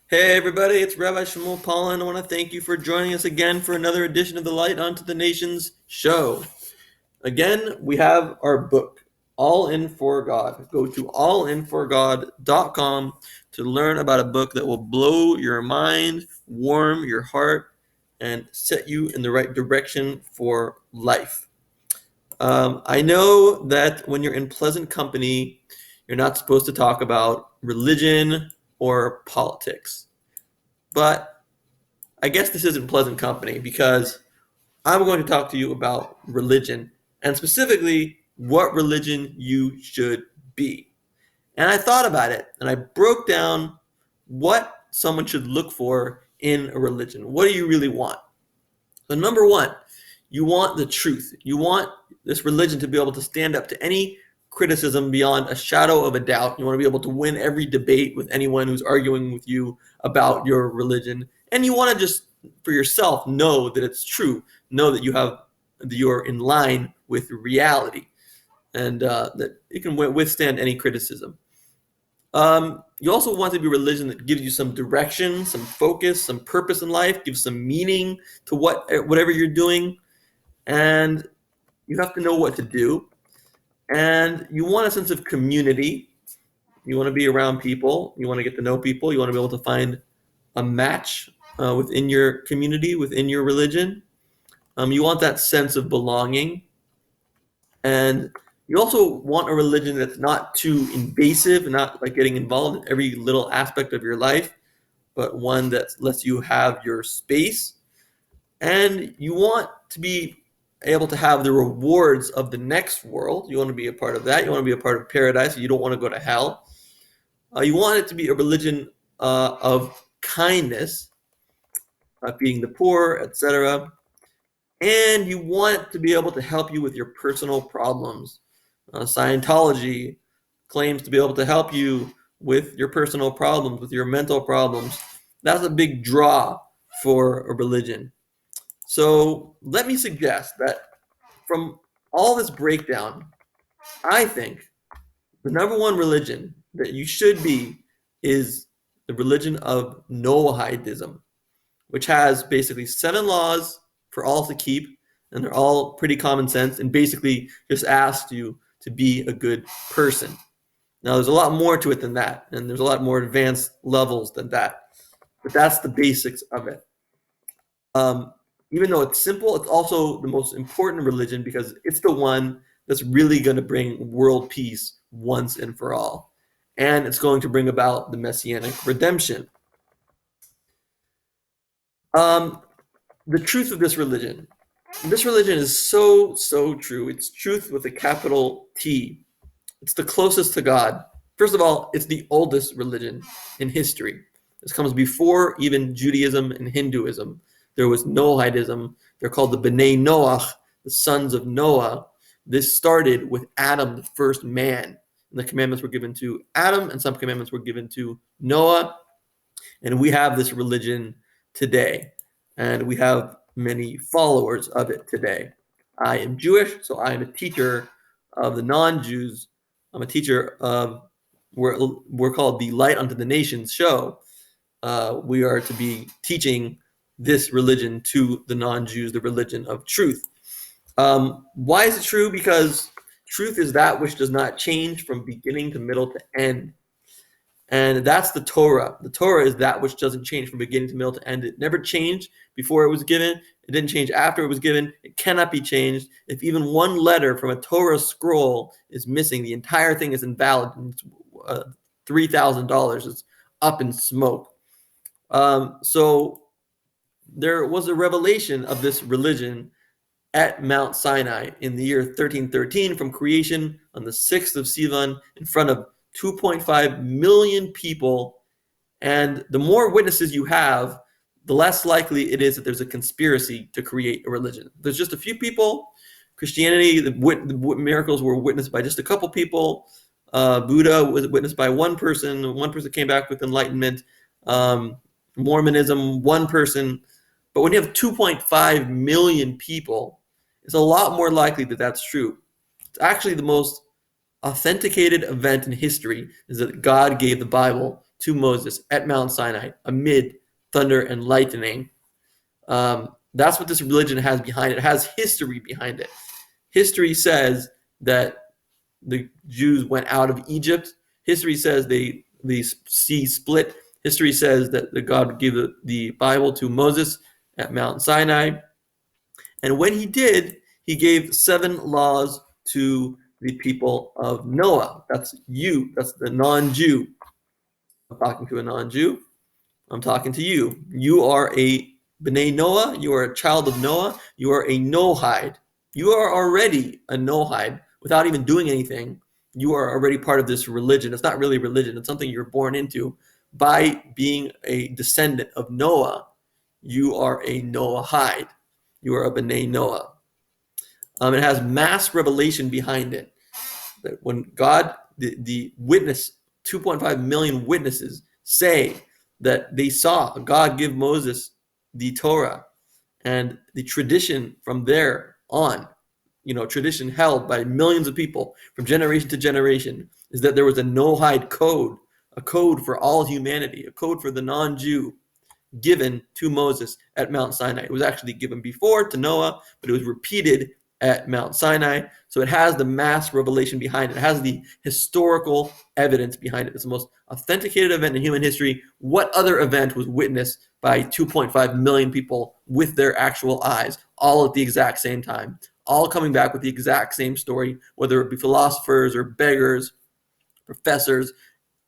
Hey everybody, it's Rabbi Shmuel Pollan. I want to thank you for joining us again for another edition of the Light Unto the Nations show. Again, we have our book, All In For God. Go to allinforgod.com to learn about a book that will blow your mind, warm your heart, and set you in the right direction for life. I know that when you're in pleasant company, you're not supposed to talk about religion or politics. But I guess this isn't pleasant company because I'm going to talk to you about religion and specifically what religion you should be. And I thought about it and I broke down what someone should look for in a religion. What do you really want? So, number one, you want the truth. You want this religion to be able to stand up to any criticism beyond a shadow of a doubt. You want to be able to win every debate with anyone who's arguing with you about your religion. And you want to just, for yourself, know that it's true. Know that you're in line with reality and that it can withstand any criticism. You also want to be a religion that gives you some direction, some focus, some purpose in life, gives some meaning to whatever you're doing, and you have to know what to do. And you want a sense of community. You want to be around people. You want to get to know people. You want to be able to find a match within your community, within your religion. You want that sense of belonging. And you also want a religion that's not too invasive, not like getting involved in every little aspect of your life, but one that lets you have your space. And you want to be able to have the rewards of the next world. You want to be a part of that. You want to be a part of paradise. You don't want to go to hell. You want it to be a religion of kindness, feeding the poor, etc. And you want it to be able to help you with your personal problems. Scientology claims to be able to help you with your personal problems, with your mental problems. That's a big draw for a religion. So let me suggest that from all this breakdown, I think the number one religion that you should be is the religion of Noahidism, which has basically 7 laws for all to keep, and they're all pretty common sense, and basically just asks you to be a good person. Now, there's a lot more to it than that, and there's a lot more advanced levels than that, but that's the basics of it. Um, Even though it's simple, it's also the most important religion because it's the one that's really going to bring world peace once and for all. And it's going to bring about the messianic redemption. Um, the truth of this religion. This religion is so, so true. It's truth with a capital T. It's the closest to God. First of all, it's the oldest religion in history. This comes before even Judaism and Hinduism. There was Noahidism. They're called the Bnai Noah, the sons of Noah. This started with Adam, the first man. And the commandments were given to Adam, and some commandments were given to Noah. And we have this religion today. And we have many followers of it today. I am Jewish, so I am a teacher of the non-Jews. I'm a teacher of we're called the Light Unto the Nations show. We are to be teaching this religion to the non-Jews, the religion of truth. Why is it true? Because truth is that which does not change from beginning to middle to end. And that's the Torah. The Torah is that which doesn't change from beginning to middle to end. It never changed before it was given. It didn't change after it was given. It cannot be changed. If even one letter from a Torah scroll is missing, the entire thing is invalid. It's $3,000. It's up in smoke. So there was a revelation of this religion at Mount Sinai in the year 1313 from creation on the 6th of Sivan in front of 2.5 million people. And the more witnesses you have, the less likely it is that there's a conspiracy to create a religion. There's just a few people. Christianity, the miracles were witnessed by just a couple people. Buddha was witnessed by one person. One person came back with enlightenment. Mormonism, one person. But when you have 2.5 million people, it's a lot more likely that that's true. It's actually the most authenticated event in history is that God gave the Bible to Moses at Mount Sinai amid thunder and lightning. That's what this religion has behind it. It has history behind it. History says that the Jews went out of Egypt. History says the sea split. History says that God gave the Bible to Moses at Mount Sinai. And when he did, he gave 7 laws to the people of Noah. That's you. That's the non-Jew. I'm talking to a non-Jew. I'm talking to you. You are a Bnai Noah. You are a child of Noah. You are a Noahide. You are already a Noahide without even doing anything. You are already part of this religion. It's not really religion. It's something you're born into by being a descendant of Noah. You are a Noahide. You are a Bnai Noah. It has mass revelation behind it. That when God, the witness, 2.5 million witnesses say that they saw God give Moses the Torah, and the tradition from there on, tradition held by millions of people from generation to generation, is that there was a Noahide code, a code for all humanity, a code for the non-Jew, given to Moses at Mount Sinai. It was actually given before to Noah, but it was repeated at Mount Sinai. So it has the mass revelation behind it. It has the historical evidence behind it. It's the most authenticated event in human history. What other event was witnessed by 2.5 million people with their actual eyes, all at the exact same time, all coming back with the exact same story, whether it be philosophers or beggars, professors,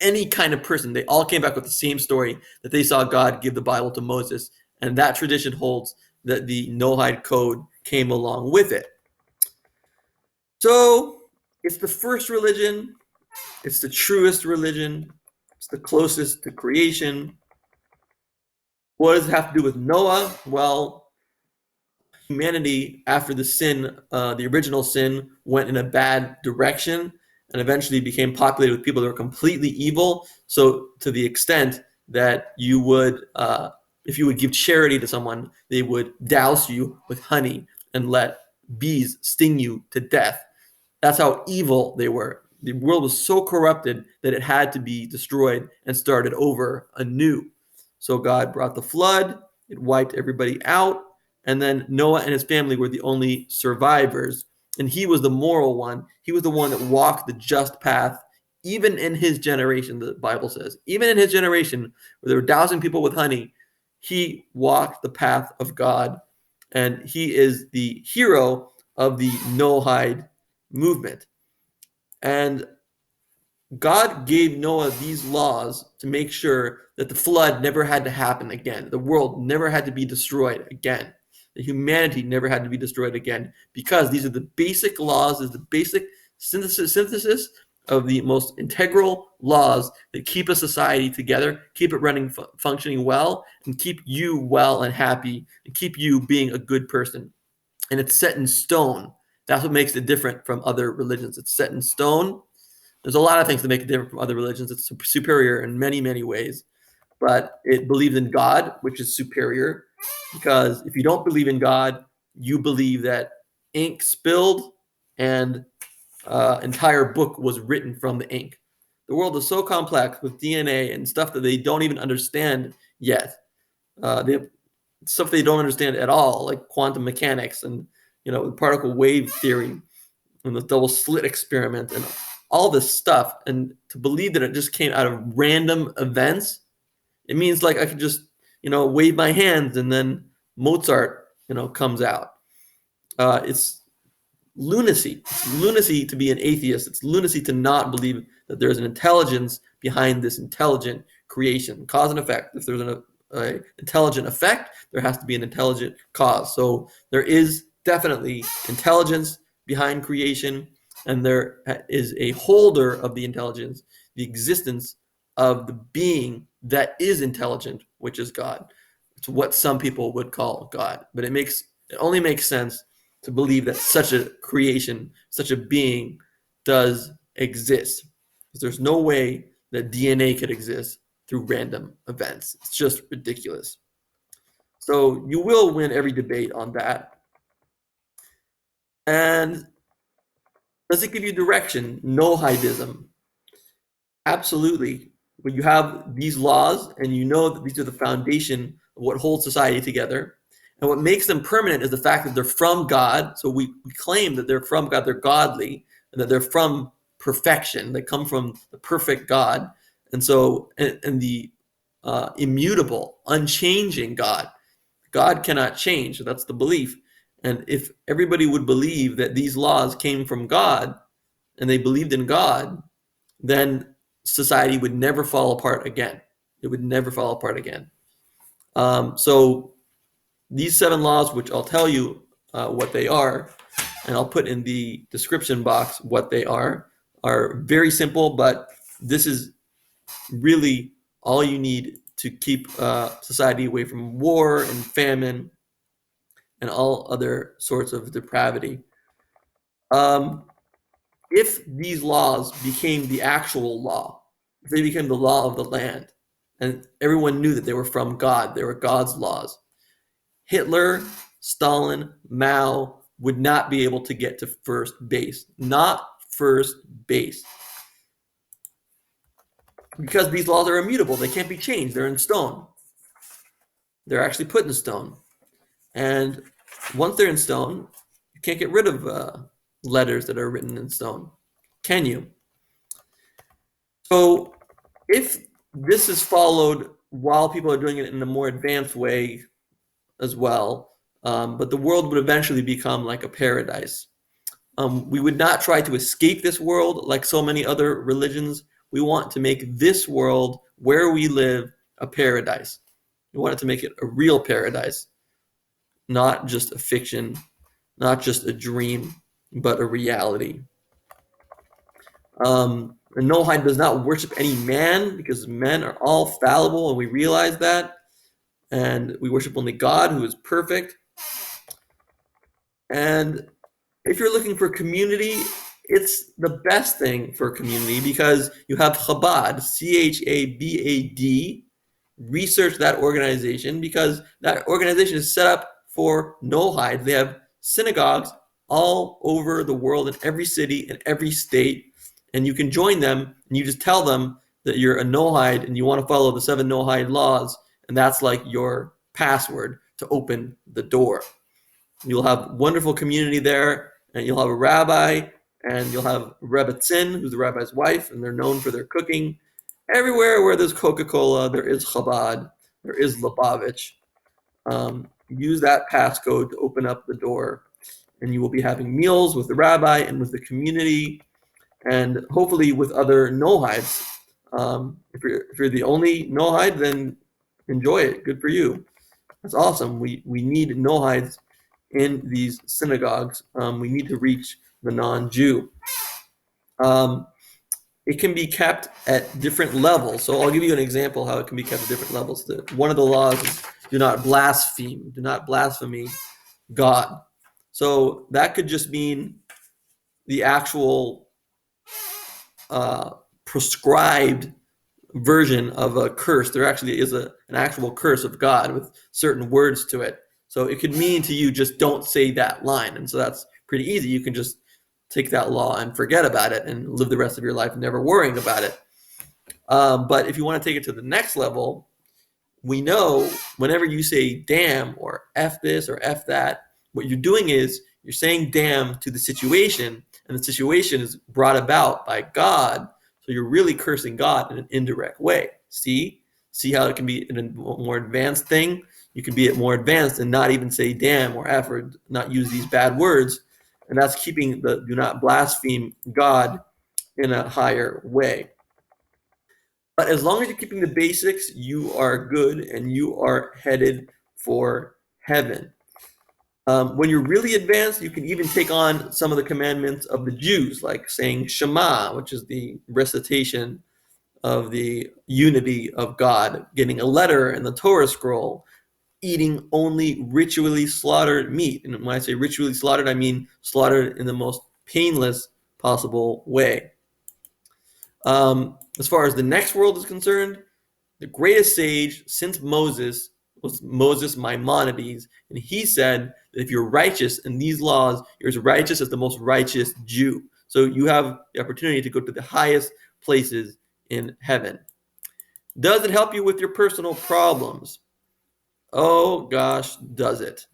any kind of person? They all came back with the same story, that they saw God give the Bible to Moses, and that tradition holds that the Noahide code came along with it. So it's the first religion, it's the truest religion, it's the closest to creation. What does it have to do with Noah? Well, humanity, after the sin, the original sin, went in a bad direction and eventually became populated with people that were completely evil. So to the extent that you would, if you would give charity to someone, they would douse you with honey and let bees sting you to death. That's how evil they were. The world was so corrupted that it had to be destroyed and started over anew. So God brought the flood, it wiped everybody out, and then Noah and his family were the only survivors. And he was the moral one. He was the one that walked the just path, even in his generation, the Bible says. Even in his generation, where they were dousing people with honey, he walked the path of God. And he is the hero of the Noahide movement. And God gave Noah these laws to make sure that the flood never had to happen again. The world never had to be destroyed again. The humanity never had to be destroyed again, because these are the basic laws, is the basic synthesis of the most integral laws that keep a society together, keep it running, functioning well, and keep you well and happy, and keep you being a good person. And it's set in stone. That's what makes it different from other religions. It's set in stone. There's a lot of things that make it different from other religions. It's superior in many, many ways. But it believes in God, which is superior, because if you don't believe in God, you believe that ink spilled and entire book was written from the ink. The world is so complex with DNA and stuff that they don't even understand yet. They have stuff they don't understand at all, like quantum mechanics and particle wave theory and the double slit experiment and all this stuff. And to believe that it just came out of random events, it means like I could just wave my hands and then Mozart comes out. It's lunacy. It's lunacy to be an atheist. It's lunacy to not believe that there's an intelligence behind this intelligent creation, cause and effect. If there's an intelligent effect, there has to be an intelligent cause. So there is definitely intelligence behind creation, and there is a holder of the intelligence, the existence of the being that is intelligent, which is God. It's what some people would call God, but it only makes sense to believe that such a creation, such a being does exist. Because there's no way that DNA could exist through random events. It's just ridiculous. So you will win every debate on that. And does it give you direction? Noahidism. Absolutely. But you have these laws, and you know that these are the foundation of what holds society together. And what makes them permanent is the fact that they're from God. So we claim that they're from God, they're godly, and that they're from perfection. They come from the perfect God. And so, and the immutable, unchanging God. God cannot change. So that's the belief. And if everybody would believe that these laws came from God and they believed in God, then society would never fall apart again. It would never fall apart again. So these 7 laws, which I'll tell you what they are, and I'll put in the description box what they are very simple, but this is really all you need to keep society away from war and famine and all other sorts of depravity. Um, if these laws became the actual law, if they became the law of the land, and everyone knew that they were from God, they were God's laws, Hitler, Stalin, Mao would not be able to get to first base. Not first base. Because these laws are immutable. They can't be changed. They're in stone. They're actually put in stone. And once they're in stone, you can't get rid of letters that are written in stone. Can you? So if this is followed while people are doing it in a more advanced way as well, but the world would eventually become like a paradise. We would not try to escape this world like so many other religions. We want to make this world where we live a paradise. We wanted to make it a real paradise, not just a fiction, not just a dream, but a reality. And Noahide does not worship any man because men are all fallible, and we realize that. And we worship only God, who is perfect. And if you're looking for community, it's the best thing for community because you have Chabad, Chabad. Research that organization because that organization is set up for Noahide. They have synagogues all over the world in every city, in every state, and you can join them and you just tell them that you're a Noahide and you want to follow the 7 Noahide laws, and that's like your password to open the door. You'll have wonderful community there, and you'll have a rabbi, and you'll have Rebbetzin, who's the rabbi's wife, and they're known for their cooking. Everywhere where there's Coca-Cola, there is Chabad, there is Lubavitch. Use that passcode to open up the door, and you will be having meals with the rabbi and with the community, and hopefully with other Noahides. If you're the only Noahide, then enjoy it. Good for you. That's awesome. We need Noahides in these synagogues. We need to reach the non-Jew. It can be kept at different levels. So I'll give you an example how it can be kept at different levels. One of the laws is do not blaspheme, do not blaspheme God. So that could just mean the actual prescribed version of a curse. There actually is an actual curse of God with certain words to it. So it could mean to you just don't say that line. And so that's pretty easy. You can just take that law and forget about it and live the rest of your life never worrying about it. But if you want to take it to the next level, we know whenever you say damn or F this or F that, what you're doing is you're saying damn to the situation, and the situation is brought about by God. So you're really cursing God in an indirect way. See how it can be in a more advanced thing? You can be more advanced and not even say damn or F or not use these bad words. And that's keeping the do not blaspheme God in a higher way. But as long as you're keeping the basics, you are good and you are headed for heaven. When you're really advanced, you can even take on some of the commandments of the Jews, like saying Shema, which is the recitation of the unity of God, getting a letter in the Torah scroll, eating only ritually slaughtered meat. And when I say ritually slaughtered, I mean slaughtered in the most painless possible way. As far as the next world is concerned, the greatest sage since Moses was Moses Maimonides, and he said that if you're righteous in these laws, you're as righteous as the most righteous Jew. So you have the opportunity to go to the highest places in heaven. Does it help you with your personal problems? Oh gosh, does it?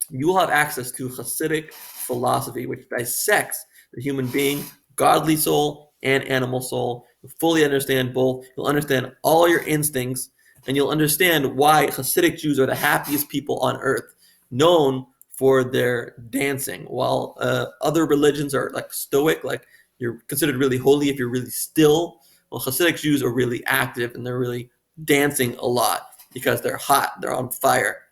You will have access to Hasidic philosophy, which dissects the human being, godly soul, and animal soul. You'll fully understand both. You'll understand all your instincts, and you'll understand why Hasidic Jews are the happiest people on earth, known for their dancing, while other religions are like stoic, like you're considered really holy if you're really still. Well, Hasidic Jews are really active and they're really dancing a lot because they're hot, they're on fire,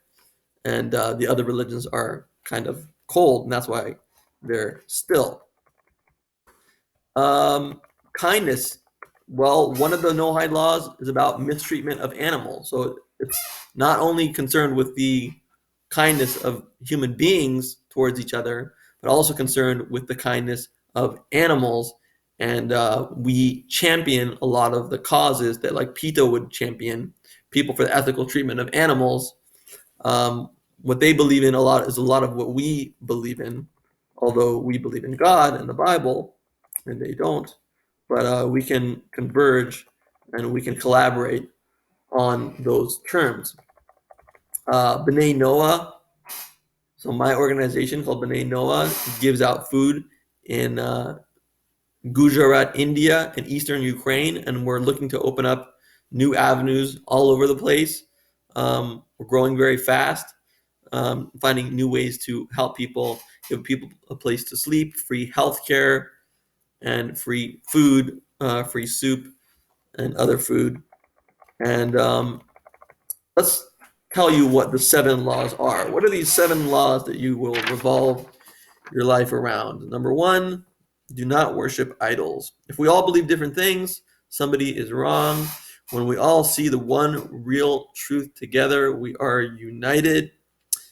and the other religions are kind of cold, and that's why they're still. Kindness. Well, one of the Noahide laws is about mistreatment of animals. So it's not only concerned with the kindness of human beings towards each other, but also concerned with the kindness of animals. And we champion a lot of the causes that, like Pito would champion, people for the ethical treatment of animals. What they believe in a lot is a lot of what we believe in, although we believe in God and the Bible, and they don't. But we can converge and we can collaborate on those terms. Bnai Noah, so my organization called Banane Noah gives out food in Gujarat, India, and eastern Ukraine, and we're looking to open up new avenues all over the place. We're growing very fast, finding new ways to help people, give people a place to sleep, free healthcare, and free food, free soup, and other food. And let's tell you what the 7 laws are. What are these 7 laws that you will revolve your life around? Number 1, do not worship idols. If we all believe different things, somebody is wrong. When we all see the one real truth together, we are united.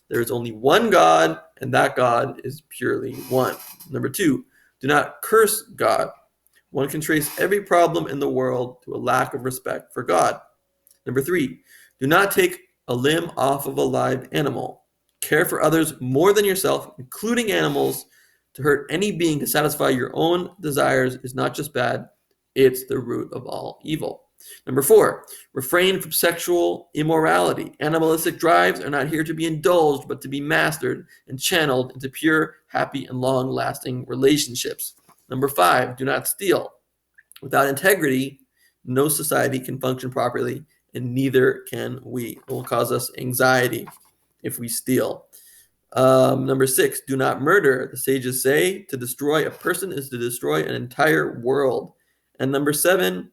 There is only one God, and that God is purely one. Number 2, do not curse God. One can trace every problem in the world to a lack of respect for God. Number 3, do not take a limb off of a live animal. Care for others more than yourself, including animals. To hurt any being to satisfy your own desires is not just bad, it's the root of all evil. Number 4, refrain from sexual immorality. Animalistic drives are not here to be indulged, but to be mastered and channeled into pure, happy, and long-lasting relationships. Number 5, do not steal. Without integrity, no society can function properly, and neither can we. It will cause us anxiety if we steal. Number 6, do not murder. The sages say to destroy a person is to destroy an entire world. And number 7,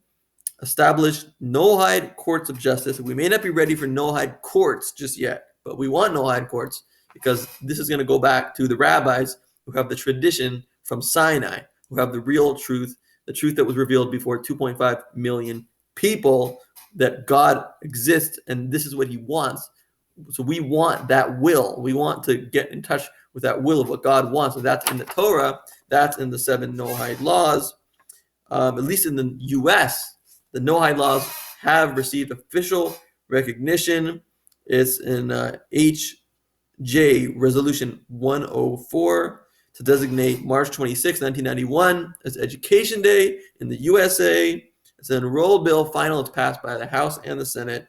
establish Noahide courts of justice. We may not be ready for Noahide courts just yet, but we want Noahide courts because this is going to go back to the rabbis who have the tradition from Sinai, who have the real truth, the truth that was revealed before 2.5 million people, that God exists and this is what he wants. So we want that will. We want to get in touch with that will of what God wants. And that's in the Torah. That's in the 7 Noahide laws. At least in the U.S., the Noahide laws have received official recognition. It's in H.J. Resolution 104 to designate March 26, 1991 as Education Day in the USA. It's an enrolled bill. Final. It's passed by the House and the Senate.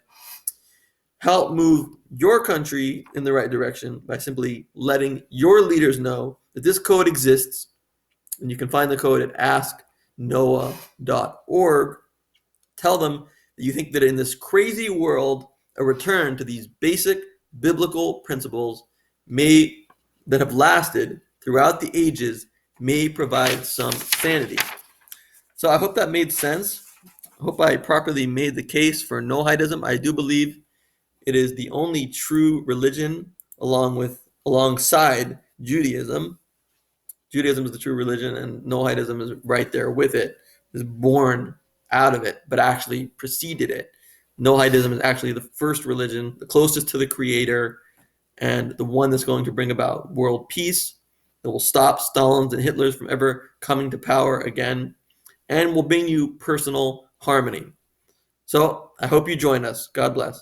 Help move your country in the right direction by simply letting your leaders know that this code exists. And you can find the code at asknoah.org. Tell them that you think that in this crazy world, a return to these basic biblical principles that have lasted throughout the ages may provide some sanity. So I hope that made sense. I hope I properly made the case for Noahidism. I do believe it is the only true religion alongside Judaism. Judaism is the true religion, and Noahidism is right there with it. Is born out of it, but actually preceded it. Noahidism is actually the first religion, the closest to the Creator, and the one that's going to bring about world peace, that will stop Stalins and Hitlers from ever coming to power again, and will bring you personal harmony. So I hope you join us. God bless.